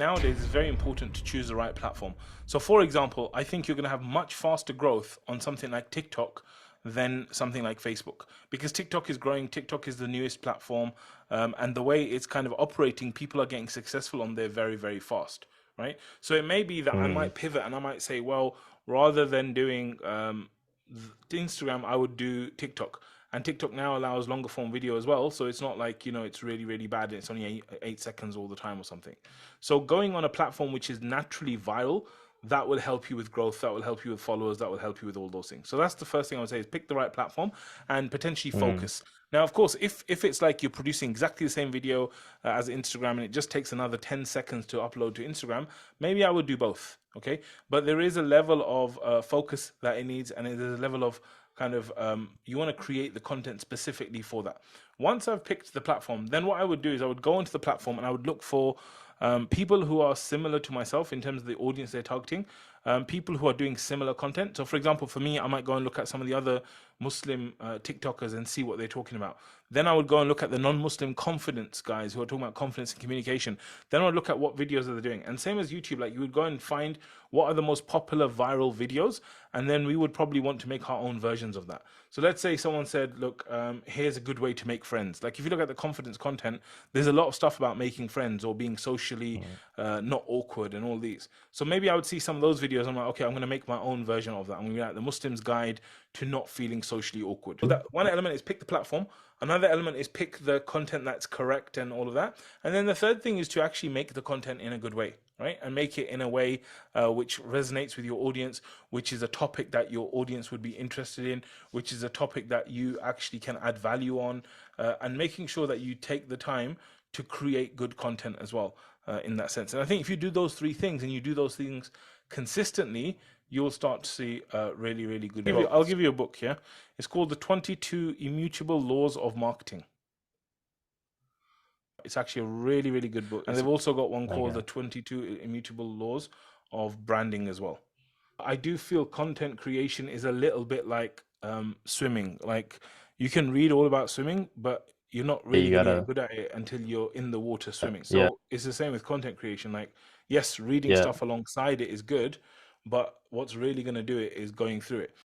Nowadays, it's very important to choose the right platform. So, for example, I think you're going to have much faster growth on something like TikTok than something like Facebook because TikTok is growing. TikTok is the newest platform, and the way it's kind of operating, people are getting successful on there very, very fast, right? So, it may be that I Mm, might pivot and I might say, well, rather than doing Instagram, I would do TikTok. And TikTok now allows longer form video as well, so it's not like it's really really bad and it's only 8 seconds all the time or something. So going on a platform which is naturally viral, that will help you with growth, that will help you with followers, that will help you with all those things. So that's the first thing I would say is pick the right platform and potentially mm, focus. Now, of course, if it's like you're producing exactly the same video as Instagram and it just takes another 10 seconds to upload to Instagram, maybe I would do both. Okay, but there is a level of focus that it needs, and there's a level of kind of you want to create the content specifically for that. Once I've picked the platform, then what I would do is I would go onto the platform and I would look for people who are similar to myself in terms of the audience they're targeting, people who are doing similar content. So, for example, for me, I might go and look at some of the other Muslim TikTokers and see what they're talking about. Then I would go and look at the non-Muslim confidence guys who are talking about confidence and communication. Then I would look at what videos are they doing. And same as YouTube, like you would go and find what are the most popular viral videos, and then we would probably want to make our own versions of that. So let's say someone said, look, here's a good way to make friends. Like if you look at the confidence content, there's a lot of stuff about making friends or being socially mm. not awkward and all these. So maybe I would see some of those videos. I'm like, okay, I'm going to make my own version of that. I'm going to be like the Muslim's guide to not feeling socially awkward. So that one element is pick the platform. Another element is pick the content that's correct and all of that. And then the third thing is to actually make the content in a good way, right? And make it in a way which resonates with your audience, which is a topic that your audience would be interested in, which is a topic that you actually can add value on, and making sure that you take the time to create good content as well in that sense. And I think if you do those three things and you do those things consistently, you'll start to see really, really good results. I'll give you a book here. It's called The 22 Immutable Laws of Marketing. It's actually a really, really good book. And they've also got one called The Okay. 22 Immutable Laws of Branding as well. I do feel content creation is a little bit like swimming. Like you can read all about swimming, but you're not Yeah, really you going to get gotta. good at it until you're in the water swimming. Yeah, So it's the same with content creation. Like, yes, reading yeah. stuff alongside it is good, but what's really going to do it is going through it.